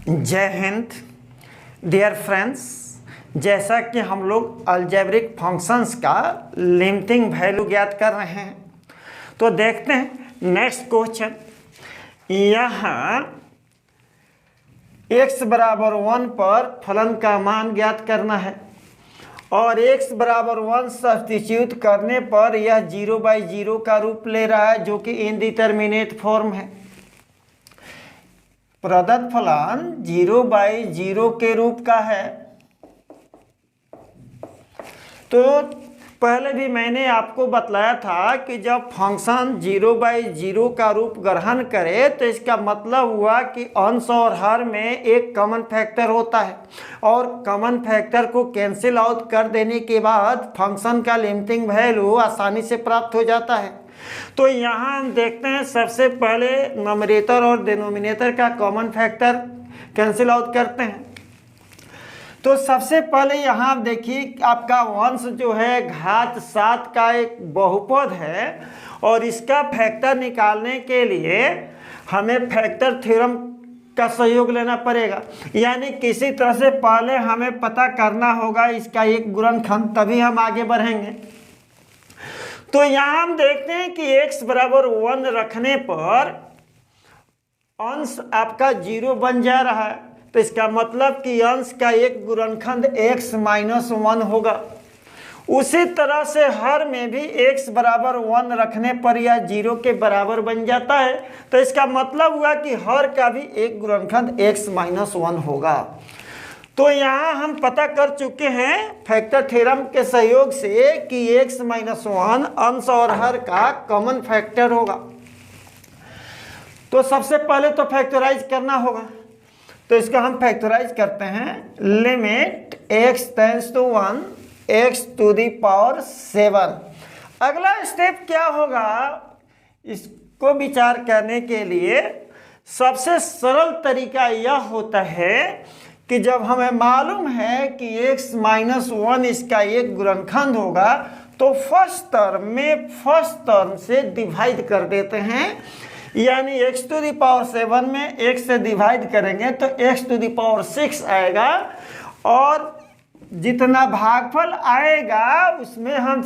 जय Hind dear friends. जैसा कि हम लोग अलजेब्रिक फंक्शंस का लिमिटिंग वैल्यू ज्ञात कर रहे हैं, तो देखते हैं नेक्स्ट क्वेश्चन। यहाँ x बराबर 1 पर फलन का मान ज्ञात करना है और x बराबर 1 सब्स्टिट्यूट करने पर यह 0/0 का रूप ले रहा है, जो कि इनडिटरमिनेट फॉर्म है। प्रदत्त फलन 0/0 के रूप का है। तो पहले भी मैंने आपको बतलाया था कि जब फंक्शन 0/0 का रूप ग्रहण करे तो इसका मतलब हुआ कि अंश और हर में एक कॉमन फैक्टर होता है और कॉमन फैक्टर को कैंसिल आउट कर देने के बाद फंक्शन का लिमिटिंग वैल्यू आसानी से प्राप्त हो जाता है। तो यहाँ हम देखते हैं, सबसे पहले नॉमिनेटर और डिनोमिनेटर का कॉमन फैक्टर कैंसिल आउट करते हैं। तो सबसे पहले यहाँ आप देखिए, आपका वंश जो है घात 7 का एक बहुपद है और इसका फैक्टर निकालने के लिए हमें फैक्टर थ्योरम का सहयोग लेना पड़ेगा। यानी किसी तरह से पहले हमें पता करना होगा इसका एक गुणनखंड, तभी हम आगे बढ़ेंगे। तो यहाँ हम देखते हैं कि x बराबर 1 रखने पर अंश आपका 0 बन जा रहा है, तो इसका मतलब कि अंश का एक गुणनखंड x - 1 होगा। उसी तरह से हर में भी x बराबर 1 रखने पर यह 0 के बराबर बन जाता है, तो इसका मतलब हुआ कि हर का भी एक गुणनखंड x - 1 होगा। तो यहाँ हम पता कर चुके हैं फैक्टर थ्योरम के सहयोग से कि x - 1 अंश और हर का कॉमन फैक्टर होगा। तो सबसे पहले तो फैक्टराइज करना होगा, तो इसका हम फैक्टराइज करते हैं। Limit x tends to 1 x to the power 7। अगला स्टेप क्या होगा, इसको विचार करने के लिए सबसे सरल तरीका यह होता है कि जब हमें मालूम है कि x - 1 इसका एक गुणनखंड होगा, तो फर्स्ट टर्म में फर्स्ट टर्म से डिवाइड कर देते हैं। यानी x टू द पावर 7 में x से डिवाइड करेंगे तो x टू द पावर 6 आएगा और जितना भागफल आएगा उसमें हम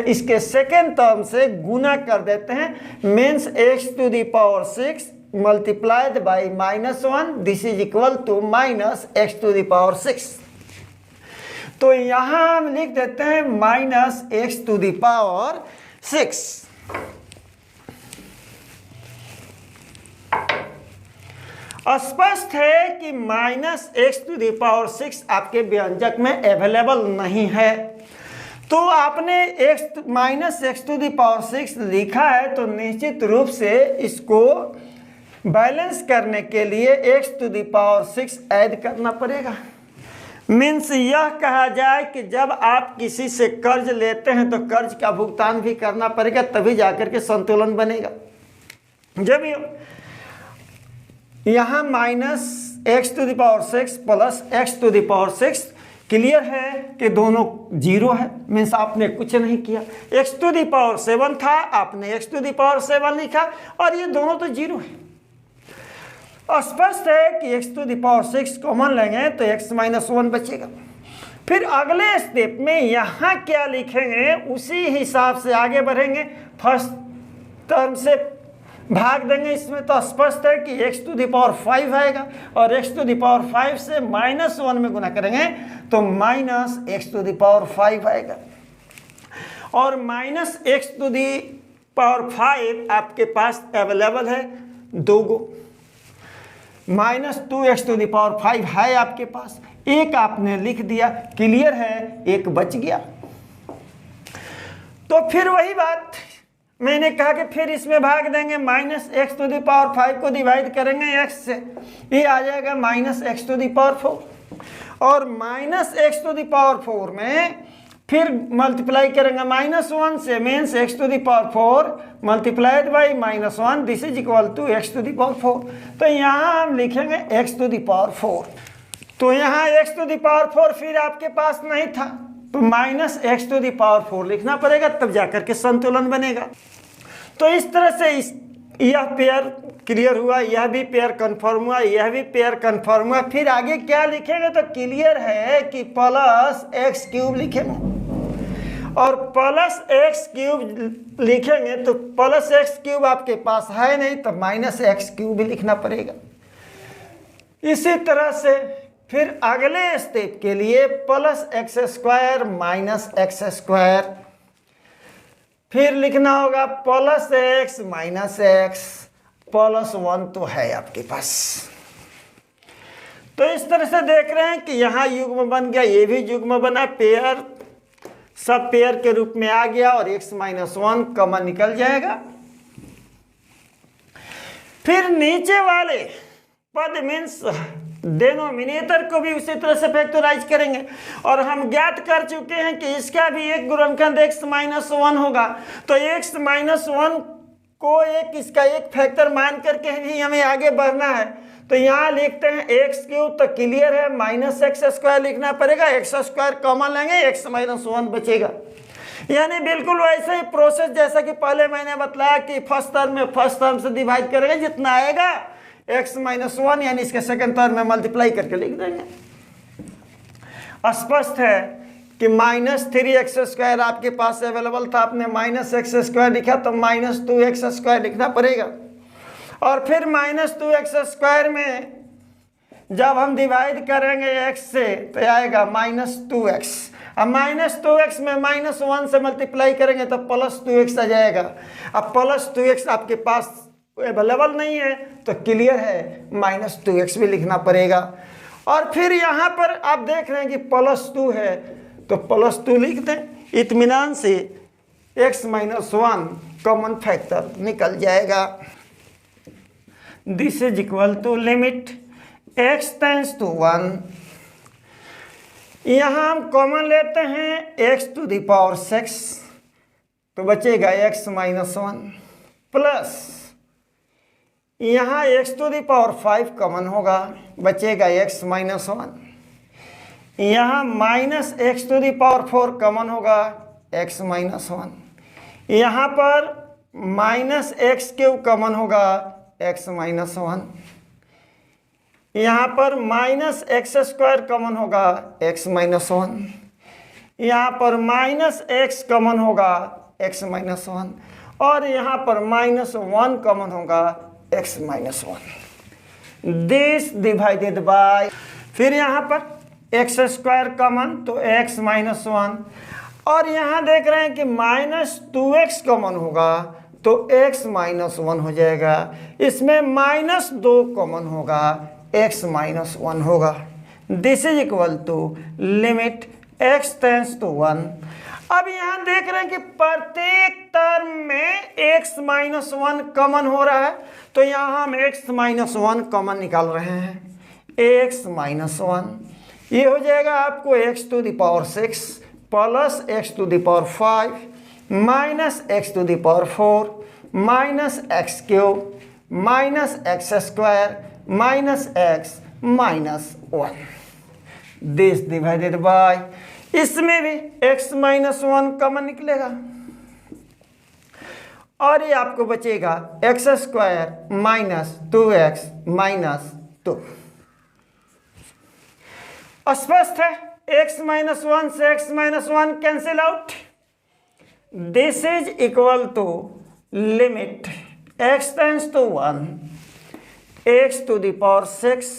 इसके सेकेंड टर्म से गुना कर देते हैं। Means x to the power 6 multiplied by -1, this is equal to minus x to the power 6। तो यहाँ हम लिख देते हैं minus x to the power 6। स्पष्ट है कि minus x to the power 6 आपके व्यंजक में अवेलेबल नहीं है, तो आपने -x to the power 6 लिखा है, तो निश्चित रूप से इसको बैलेंस करने के लिए x to the power 6 add करना पड़ेगा। मीन्स यह कहा जाए कि जब आप किसी से कर्ज लेते हैं तो कर्ज का भुगतान भी करना पड़ेगा, तभी जाकर के संतुलन बनेगा। जब यहाँ -x to the power 6 plus x to the power 6 clear है कि दोनों 0 है। मीन्स आपने कुछ नहीं किया। x टू द पावर 7 था, आपने x टू द पावर 7 लिखा और ये दोनों तो 0 है। स्पष्ट है कि x to the power 6 common लेंगे तो x - 1 बचेगा। फिर अगले स्टेप में यहाँ क्या लिखेंगे, उसी हिसाब से आगे बढ़ेंगे। फर्स्ट टर्म से भाग देंगे इसमें, तो स्पष्ट है कि x टू द पावर 5 आएगा और x टू द पावर 5 से -1 में गुना करेंगे तो -x टू द पावर 5 आएगा। और -x टू द पावर 5 आपके पास अवेलेबल है 2 गो। -2x टू द पावर 5 है आपके पास, एक आपने लिख दिया, क्लियर है, एक बच गया। तो फिर वही बात मैंने कहा कि फिर इसमें भाग देंगे, -x टू द पावर 5 को डिवाइड करेंगे x से, ये आ जाएगा -x टू द पावर 4 और -x टू द पावर 4 में फिर मल्टीप्लाई करेंगे -1 से। Means x to the power 4 multiplied by -1, this is equal to x to the power 4। तो यहाँ हम लिखेंगे x टू द पावर 4। तो यहाँ x टू द पावर 4 फिर आपके पास नहीं था, तो -x टू द पावर 4 लिखना पड़ेगा, तब जाकर के संतुलन बनेगा। तो इस तरह से इस यह पेयर क्लियर हुआ, यह भी पेयर कन्फर्म हुआ, यह भी पेयर कन्फर्म हुआ। फिर आगे क्या लिखेंगे तो क्लियर है कि प्लस एक्स क्यूब लिखेंगे, और प्लस एक्स क्यूब लिखेंगे तो प्लस एक्स क्यूब आपके पास है नहीं तो माइनस एक्स क्यूब भी लिखना पड़ेगा। इसी तरह से फिर अगले स्टेप के लिए plus x square minus x square, फिर लिखना होगा plus x minus x, plus 1 तो है आपके पास। तो इस तरह से देख रहे हैं कि यहाँ युग्म बन गया, ये भी युग्म बना, पेयर सब पेयर के रूप में आ गया और x माइनस 1 कॉमन निकल जाएगा। फिर नीचे वाले पद मीन्स डेनोमिनेटर को भी उसी तरह से फैक्टराइज करेंगे, और हम ज्ञात कर चुके हैं कि इसका भी एक गुणनखंड x माइनस 1 होगा। तो x माइनस 1 को एक इसका एक फैक्टर मान करके ही हमें आगे बढ़ना है। तो यहाँ लिखते हैं एक्स क्यूब, तो क्लियर है माइनस एक्स स्क्वायर लिखना पड़ेगा, एक्स स्क्वायर कॉमन लेंगे, एक्स माइनस 1 बचेगा। यानी बिल्कुल वैसे ही प्रोसेस जैसा कि पहले मैंने बताया कि फर्स्ट टर्म में फर्स्ट टर्म से डिवाइड करेंगे, जितना आएगा एक्स माइनस 1 यानी इसके सेकंड टर्म में मल्टीप्लाई करके लिख देंगे। स्पष्ट है कि माइनस 3x स्क्वायर आपके पास अवेलेबल था, आपने माइनस एक्स स्क्वायर लिखा तो माइनस 2x स्क्वायर लिखना पड़ेगा। और फिर माइनस 2x स्क्वायर में जब हम डिवाइड करेंगे x से तो आएगा माइनस 2x, अब माइनस 2x में माइनस 1 से मल्टीप्लाई करेंगे तो प्लस 2x आ जाएगा। अब प्लस 2x आपके पास अवेलेबल नहीं है तो क्लियर है माइनस 2x भी लिखना पड़ेगा। और फिर यहाँ पर आप देख रहे हैं कि प्लस 2 है तो प्लस 2 लिख दें, इत्मीनान से x माइनस 1 कॉमन फैक्टर निकल जाएगा। This is equal to limit x tends to 1, यहाँ हम कॉमन लेते हैं x टू द पावर 6 तो बचेगा x माइनस 1 प्लस यहाँ x to the power 5 common होगा, बचेगा x माइनस 1, यहाँ minus x to the power 4 common होगा, x माइनस 1, यहाँ पर माइनस एक्स क्यूब कॉमन होगा, x माइनस 1, यहाँ पर माइनस एक्स स्क्वायर कॉमन होगा, x माइनस 1, यहाँ पर माइनस एक्स कॉमन होगा, x माइनस 1, और यहाँ पर माइनस 1 कॉमन होगा, x minus 1। This divided bye, फिर यहाँ पर एक्स स्क्वायर कॉमन तो x माइनस 1, और यहाँ देख रहे हैं कि माइनस 2x कॉमन होगा तो x माइनस 1 हो जाएगा, इसमें माइनस 2 कॉमन होगा, x माइनस 1 होगा। This is equal to limit x tends to 1। अब यहाँ देख रहे हैं कि प्रत्येक टर्म में x माइनस 1 कॉमन हो रहा है, तो यहाँ हम x माइनस 1 कॉमन निकाल रहे हैं, x माइनस 1 ये हो जाएगा आपको x to the power 6 plus x to the power 5 minus x to the power 4 minus x cube minus x square minus x minus 1। This divided by, इसमें भी x minus 1 common निकलेगा और ये आपको बचेगा x square minus 2x minus 2। स्पष्ट है, x minus 1 से x minus 1 cancel out. This is equal to limit x tends to 1 x to the power 6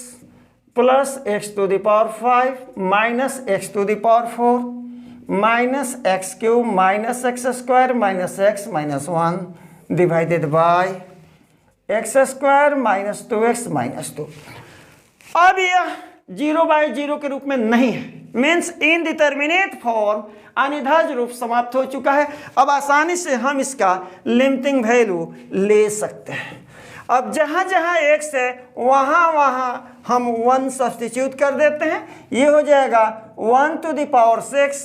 plus x to the power 5 minus x to the power 4 minus x cube minus x square minus x minus 1 divided by x square minus 2x minus 2। अब यह 0/0 के रूप में नहीं है, means indeterminate form अनिधाज रूप समाप्त हो चुका है। अब आसानी से हम इसका लिमिटिंग वैल्यू ले सकते हैं। अब जहाँ जहाँ x है वहाँ वहाँ हम 1 सब्स्टिट्यूट कर देते हैं, ये हो जाएगा 1 to the power 6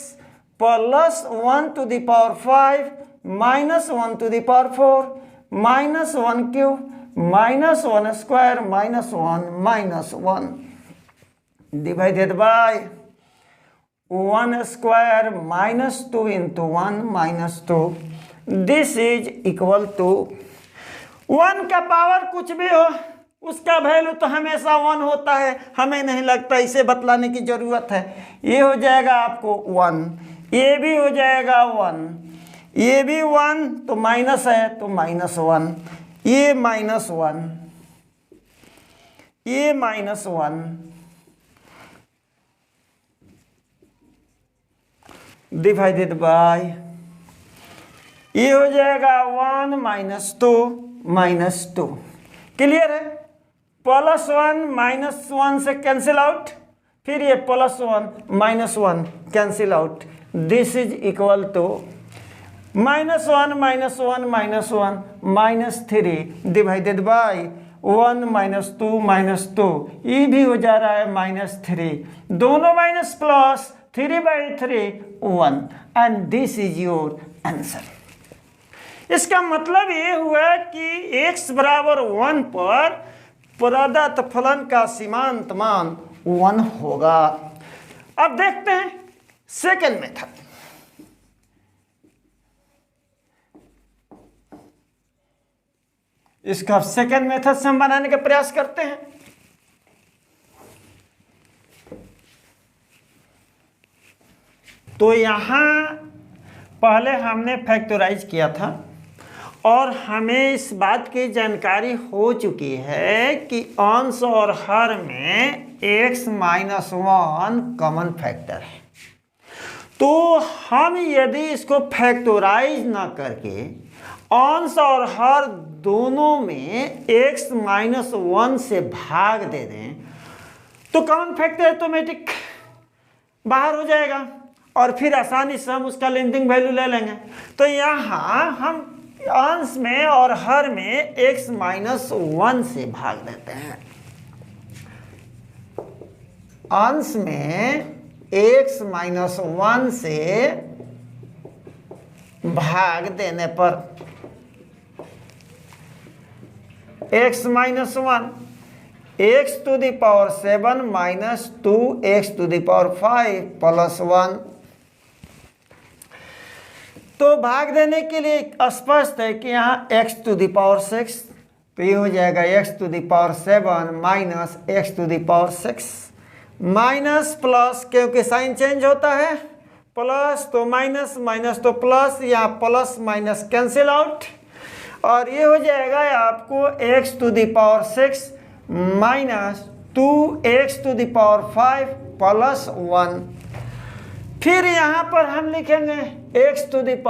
plus 1 to the power 5 minus 1 to the power 4 minus 1 cube minus 1 square minus 1 minus 1 divided by 1 square minus 2 into 1 minus 2। This is equal to 1 का पावर कुछ भी हो उसका वैल्यू तो हमेशा 1 होता है, हमें नहीं लगता इसे बतलाने की जरूरत है। ये हो जाएगा आपको 1, ये भी हो जाएगा 1, ये भी 1 तो माइनस है तो -1, ये -1, ये -1 डिवाइडेड बाय ये हो जाएगा 1 -2 क्लियर है। +1 -1 से कैंसिल आउट, फिर ये +1 -1 cancel out, this is equal to -1 -3 divided by 1 -2 ये भी हो जा रहा है -3, दोनों minus plus 3/3 1 and this is your answer. इसका मतलब ये हुआ कि x बराबर 1 पर प्रदत्त फलन का सीमांत मान 1 होगा। अब देखते हैं सेकंड मेथड। इसका सेकंड मेथड से हम बनाने का प्रयास करते हैं। तो यहां पहले हमने फैक्टराइज किया था और हमें इस बात की जानकारी हो चुकी है कि अंश और हर में x - 1 कॉमन फैक्टर है। तो हम यदि इसको फैक्टराइज ना करके अंश और हर दोनों में x - 1 से भाग दे दें तो कॉमन फैक्टर ऑटोमेटिक बाहर हो जाएगा और फिर आसानी से हम उसका लिमिटिंग वैल्यू ले लेंगे। तो यहाँ हम अंश में और हर में x - 1 से भाग देते हैं। अंश में x - 1 से भाग देने पर x - 1 x⁻⁷ - 2x⁵ प्लस 1। तो भाग देने के लिए स्पष्ट है कि यहाँ x�6, तो ये हो जाएगा x⁷ minus x�6 minus plus, क्योंकि साइन चेंज होता है, प्लस तो माइनस, माइनस तो प्लस, यहाँ प्लस माइनस कैंसिल आउट और ये हो जाएगा आपको x�6 माइनस 2x⁵ प्लस 1। फिर यहाँ पर हम लिखेंगे x⁵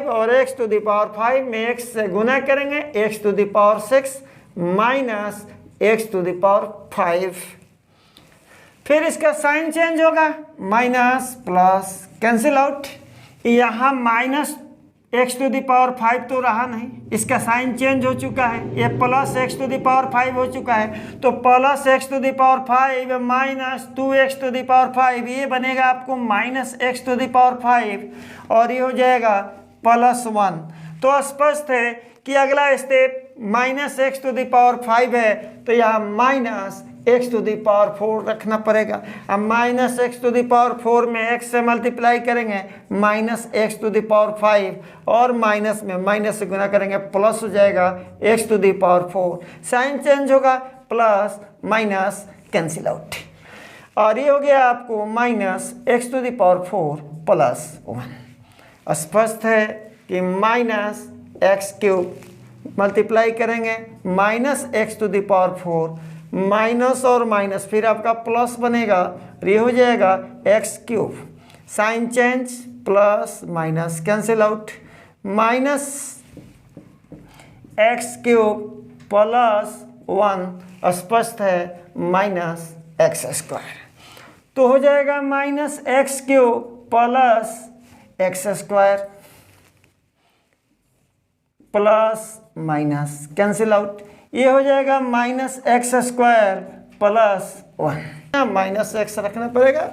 और x⁵ में x से गुना करेंगे x�6 माइनस x⁵। फिर इसका साइन चेंज होगा, माइनस प्लस कैंसिल आउट, यहाँ माइनस x⁵ तो रहा नहीं, इसका साइन चेंज हो चुका है, ये प्लस x⁵ हो चुका है। तो प्लस x⁵ माइनस 2x⁵, ये बनेगा आपको माइनस x⁵ और ये हो जाएगा प्लस 1। तो स्पष्ट है कि अगला स्टेप माइनस x⁵ है, तो यहाँ माइनस x⁴ रखना पड़ेगा। अब माइनस x⁴ में x से मल्टीप्लाई करेंगे माइनस x⁵ और माइनस में माइनस से गुना करेंगे प्लस हो जाएगा x⁴। साइन चेंज होगा, प्लस माइनस कैंसिल आउट और ये हो गया आपको माइनस x⁴ प्लस 1। स्पष्ट है कि माइनस x³ मल्टीप्लाई करेंगे माइनस x⁴ माइनस और माइनस फिर आपका प्लस बनेगा, ये हो जाएगा x³ sign change plus minus cancel out, minus x³ plus 1 स्पष्ट है माइनस x²। तो हो जाएगा minus x³ plus x² plus minus cancel out, ये हो जाएगा minus x² plus 1। Minus x रखना पड़ेगा,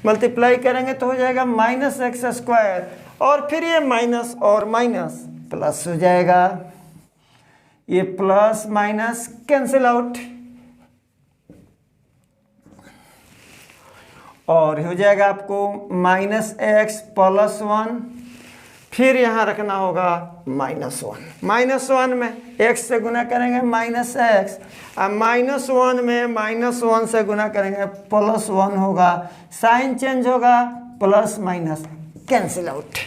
मल्टीप्लाई करेंगे तो हो जाएगा माइनस x² और फिर ये माइनस और माइनस प्लस हो जाएगा, ये प्लस माइनस कैंसिल आउट और हो जाएगा आपको माइनस x प्लस 1, फिर यहाँ रखना होगा -1। -1 में x से गुना करेंगे -x, और -1 में -1 से गुना करेंगे +1 होगा, साइन चेंज होगा, प्लस माइनस कैंसिल आउट।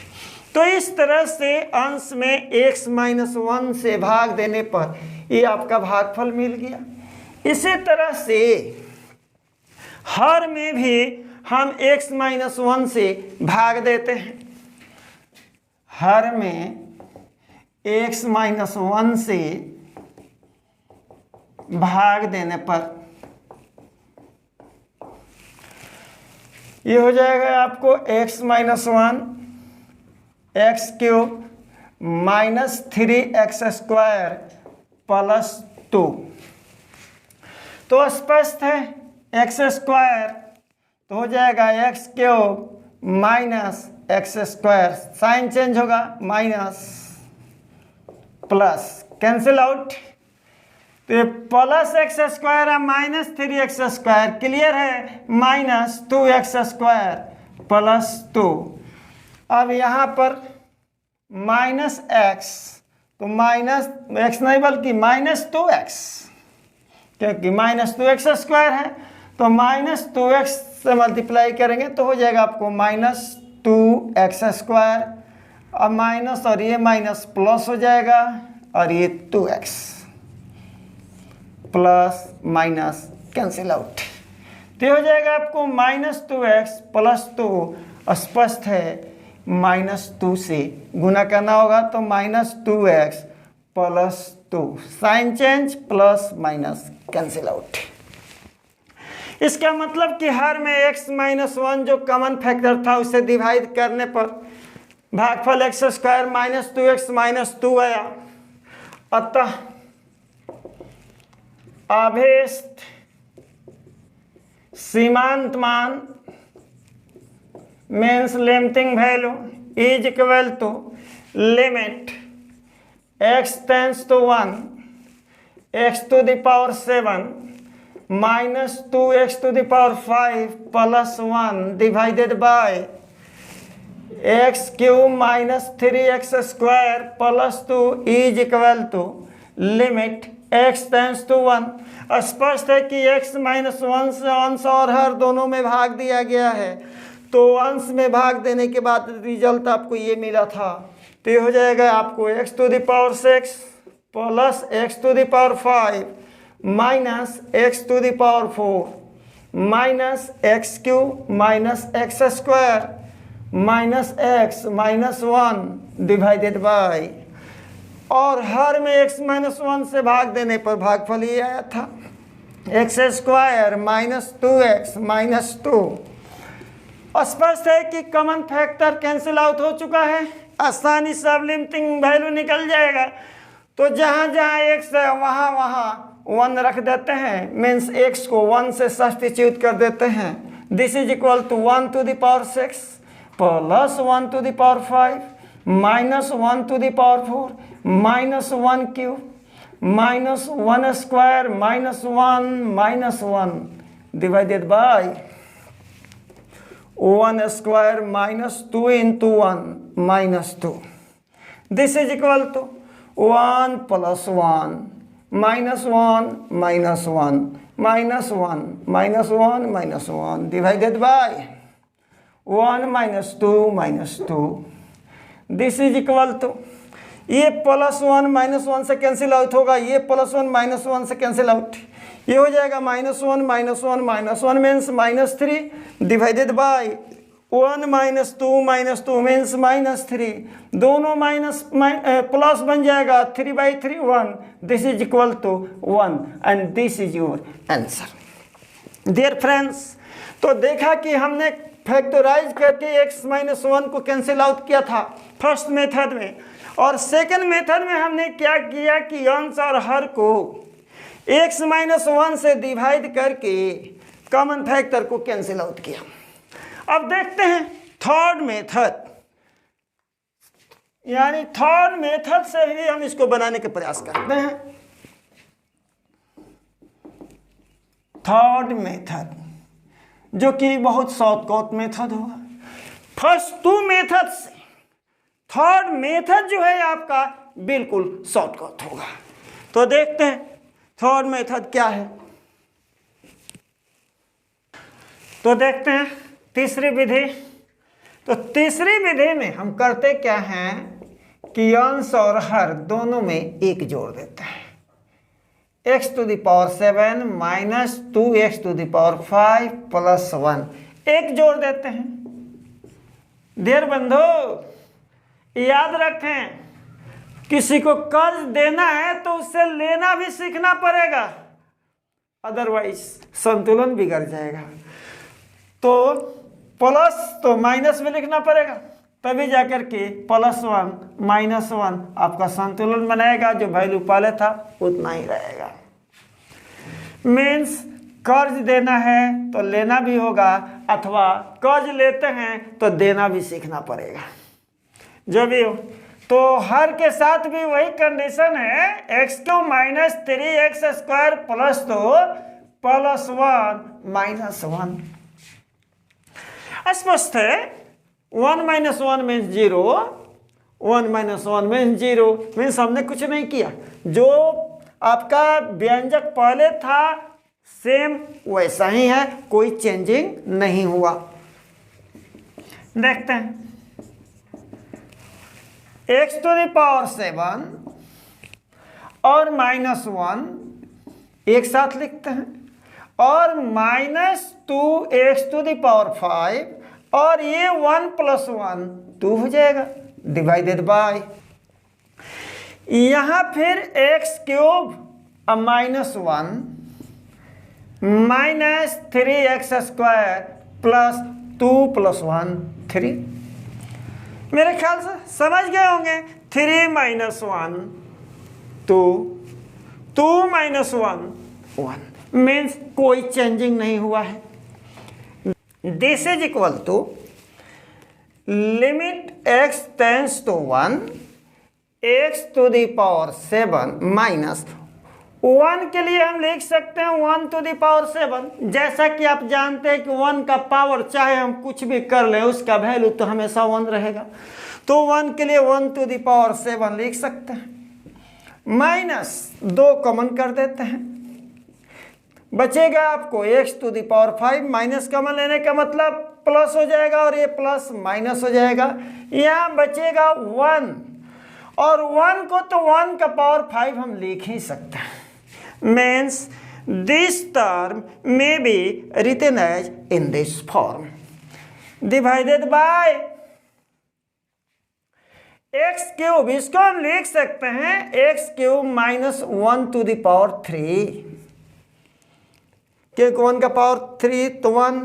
तो इस तरह से अंश में x -1 से भाग देने पर ये आपका भागफल मिल गया। इसी तरह से हर में भी हम x -1 से भाग देते हैं। हर में x -1 से भाग देने पर ये हो जाएगा आपको x -1 x³ -3x² +2। तो स्पष्ट है x² तो हो जाएगा x³ -x², साइन चेंज होगा, माइनस प्लस कैंसिल आउट। तो ये +x² और -3x², क्लियर है, -2x² +2। अब यहाँ पर -x, तो -x नहीं बल्कि -2x, क्योंकि -2x² है, तो -2x से मल्टीप्लाई करेंगे तो हो जाएगा आपको -2x², अब माइनस और ये माइनस प्लस हो जाएगा, और ये 2x plus minus cancel out. तो हो जाएगा आपको -2x +2, स्पष्ट है -2 से गुना करना होगा, तो -2x +2, sign change, plus minus cancel out. इसका मतलब कि हर में x -1 जो कॉमन फैक्टर था उसे डिवाइड करने पर भागफल x² -2x -2 आया। अतः अभीष्ट सीमांत मान means limiting value is equal to limit x tends to 1 x⁻7 -2x⁵ +1 divided by x³ -3x² +2 is equal to limit x tends to 1। स्पष्ट है कि x -1 से अंश और हर दोनों में भाग दिया गया है, तो अंश में भाग देने के बाद रिजल्ट आपको ये मिला था। तो ये हो जाएगा आपको x⁻6 + x⁵ -x⁴ -x³ -x -1 divided bye, और हर में x -1 से भाग देने पर भागफल ये आया था x² -2x -2। स्पष्ट है कि कॉमन फैक्टर कैंसिल आउट हो चुका है, आसानी से अब लिमिटिंग वैल्यू निकल जाएगा। तो जहाँ जहाँ x है वहाँ वहाँ 1 रख देते हैं, मीन्स x को 1 से सब्स्टिट्यूट कर देते हैं। This is equal to 1⁶ +1⁵ -1⁴ -1³ -1² -1 divided by 1² -2 × 1 -2। This is equal to 1 + 1 -1 -1 -1 -1 divided by 1 -2 -2। This is equal to, ये +1 -1 से कैंसिल आउट होगा, ये +1 -1 से कैंसिल आउट, ये हो जाएगा -1 -1 मीन्स -3 डिवाइडेड बाय 1 -2 -2 मीन्स -3, दोनों माइनस प्लस बन जाएगा, 3/3 1। This is equal to 1 and this is your answer. Dear friends, तो देखा कि हमने फैक्टराइज करके x -1 को कैंसिल आउट किया था फर्स्ट मेथड में, और सेकंड मेथड में हमने क्या किया कि अंश और हर को x -1 से डिवाइड करके कॉमन फैक्टर को कैंसिल आउट किया। अब देखते हैं थर्ड मेथड, यानी थर्ड मेथड से ही हम इसको बनाने के प्रयास करते हैं। थर्ड मेथड जो कि बहुत शॉर्टकट मेथड होगा। फर्स्ट टू मेथड से थर्ड मेथड जो है आपका बिल्कुल शॉर्टकट होगा। तो देखते हैं थर्ड मेथड क्या है। तो देखते हैं तीसरी विधि। तो तीसरी विधि में हम करते क्या हैं कि अंश और हर दोनों में एक जोड़ देते हैं। x⁴ माइनस 2x⁵ प्लस 1 एक जोड़ देते हैं। देर बंधु याद रखें, किसी को कर्ज देना है तो उससे लेना भी सीखना पड़ेगा, अदरवाइज संतुलन बिगड़ जाएगा। तो प्लस तो माइनस में लिखना पड़ेगा, तभी जाकर के +1 -1 आपका संतुलन बनाएगा। जो वैल्यू पहले था उतना ही रहेगा। मीन्स कर्ज देना है तो लेना भी होगा, अथवा कर्ज लेते हैं तो देना भी सीखना पड़ेगा। जो भी हो, तो हर के साथ भी वही कंडीशन है, x³ - 3x² plus 2 plus 1 minus 1। स्पष्ट है, 1 - 1 मीन्स 0, 1 - 1 मीन्स 0, मीन्स हमने कुछ नहीं किया। जो आपका व्यंजक पहले था सेम वैसा ही है, कोई चेंजिंग नहीं हुआ। देखते हैं x⁴ और -1 एक साथ लिखते हैं, और -2x⁵ और ये 1 + 1 2 हो जाएगा, डिवाइडेड बाय यहाँ फिर x³ -1 माइनस 3x² प्लस 2 + 1 3। मेरे ख्याल से समझ गए होंगे। 3 - 1 2, 2 - 1 1 मीन्स कोई चेंजिंग नहीं हुआ है। This is equal to limit x tends to 1 x⁴ minus 1 के लिए हम लिख सकते हैं 1⁴। जैसा कि आप जानते हैं कि 1 का पावर चाहे हम कुछ भी कर लें उसका वैल्यू तो हमेशा 1 रहेगा। तो 1 के लिए 1⁴ लिख सकते हैं, माइनस 2 कॉमन कर देते हैं, बचेगा आपको x⁵ माइनस कॉमन लेने का मतलब प्लस हो जाएगा और ये प्लस माइनस हो जाएगा। यहाँ बचेगा 1 और 1 को तो 1 का पावर 5 हम लिख ही सकते हैं। Means this term may be written as in this form, divided by x³, इसको हम लिख सकते हैं x³ - 1⁴, क्योंकि 1 का पावर 3 तो 1।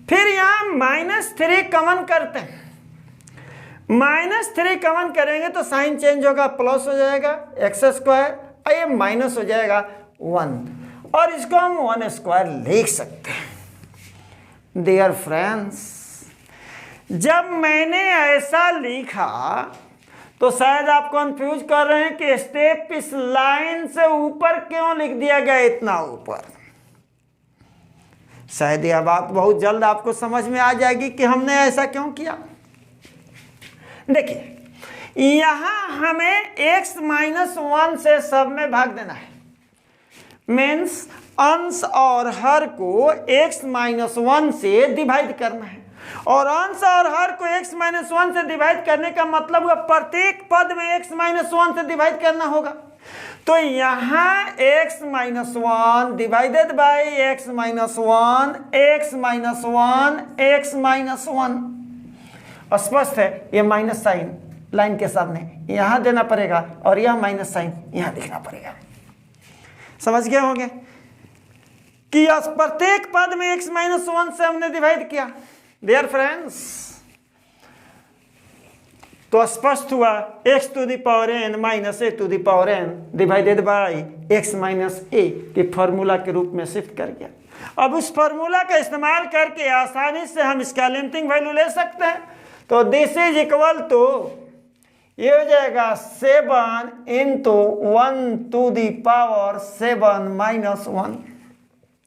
फिर यहाँ -3 कॉमन करते हैं, -3 कॉमन करेंगे तो साइन चेंज होगा, प्लस हो जाएगा x², और ये माइनस हो जाएगा 1, और इसको हम 1² लिख सकते हैं। डियर फ्रेंड्स, जब मैंने ऐसा लिखा तो शायद आप कंफ्यूज कर रहे हैं कि स्टेप इस लाइन से ऊपर क्यों लिख दिया गया, इतना ऊपर। शायद यह बात बहुत जल्द आपको समझ में आ जाएगी कि हमने ऐसा क्यों किया। देखिए, यहां हमें x - 1 से सब में भाग देना है। मीन्स अंश और हर को x - 1 से डिवाइड करना है, और अंश और हर को x - 1 से डिवाइड करने का मतलब हुआ प्रत्येक पद में x - 1 से डिवाइड करना होगा। तो यहाँ x - 1 divided bye x - 1 x - 1 x - 1। स्पष्ट है, ये माइनस साइन लाइन के सामने यहाँ देना पड़ेगा और यह माइनस साइन यहाँ लिखना पड़ेगा। समझ गए होंगे कि प्रत्येक पद में x - 1 से हमने डिवाइड किया। डियर फ्रेंड्स, तो स्पष्ट हुआ x⁴ - a⁴n divided by x - a के फॉर्मूला के रूप में शिफ्ट कर गया। अब उस फॉर्मूला का इस्तेमाल करके आसानी से हम इसका लिमिटिंग वैल्यू ले सकते हैं। तो दिस इज इक्वल टू, ये हो जाएगा 7 × 1⁷ माइनस 1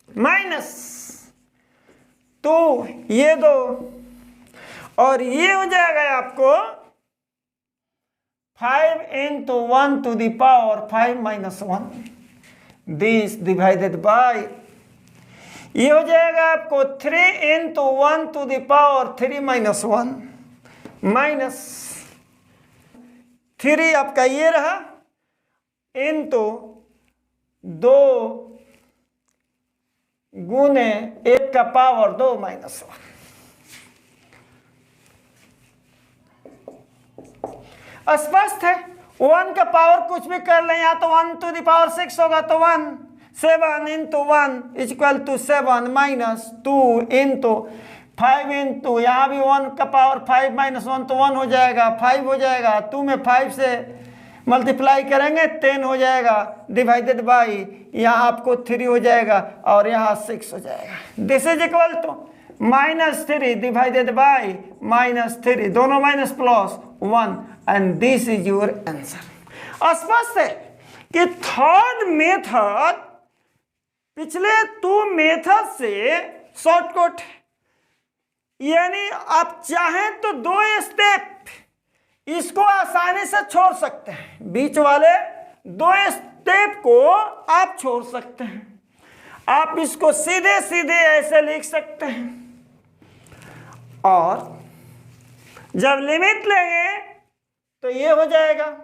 माइनस 2, ये 2, और ये हो जाएगा आपको 5 into 1 to the power 5 minus 1, this divided by, ये हो जाएगा आपको 3 into 1 to the power 3 minus 1 minus 3 आपका ये रहा into 2 गुने 1 का पावर 2 माइनस 1। स्पष्ट है। 1 का पावर कुछ भी कर लें, या तो 1 to the power 6 होगा तो 1, 7 into 1 is equal to 7 minus 2 into 5 into, यहाँ भी 1 का पावर 5 माइनस 1 तो 1 हो जाएगा, 5 हो जाएगा, 2 में 5 से मल्टीप्लाई करेंगे 10 हो जाएगा, डिवाइडेड बाई यहाँ आपको 3 हो जाएगा और यहाँ 6 हो जाएगा। This is equal to -3 divided by -3, दोनों minus plus 1, and this is your answer. स्पष्ट है कि थर्ड मेथड पिछले 2 मेथड से शॉर्टकट, यानी आप चाहें तो 2 स्टेप इसको आसानी से छोड़ सकते हैं, बीच वाले 2 स्टेप को आप छोड़ सकते हैं। आप इसको सीधे सीधे ऐसे लिख सकते हैं, और जब लिमिट लेंगे तो ये हो जाएगा,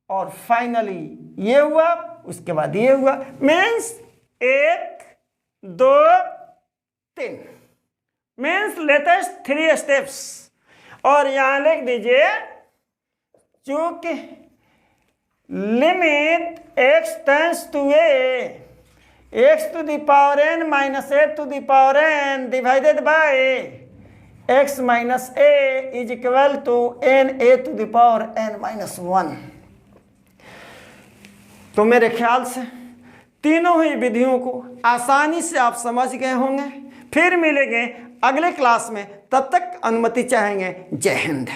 और फाइनली ये हुआ, उसके बाद ये हुआ, मीन्स 1 2 3 मीन्स लेटेस्ट 3 स्टेप्स। और यहां लिख दीजिए, चूंकि limit x tends to a, x to the power n minus a to the power n divided by x minus a is equal to n a to the power n minus 1। तो मेरे ख्याल से तीनों ही विधियों को आसानी से आप समझ गए होंगे। फिर मिलेंगे अगले क्लास में, तब तक अनुमति चाहेंगे। जय हिंद।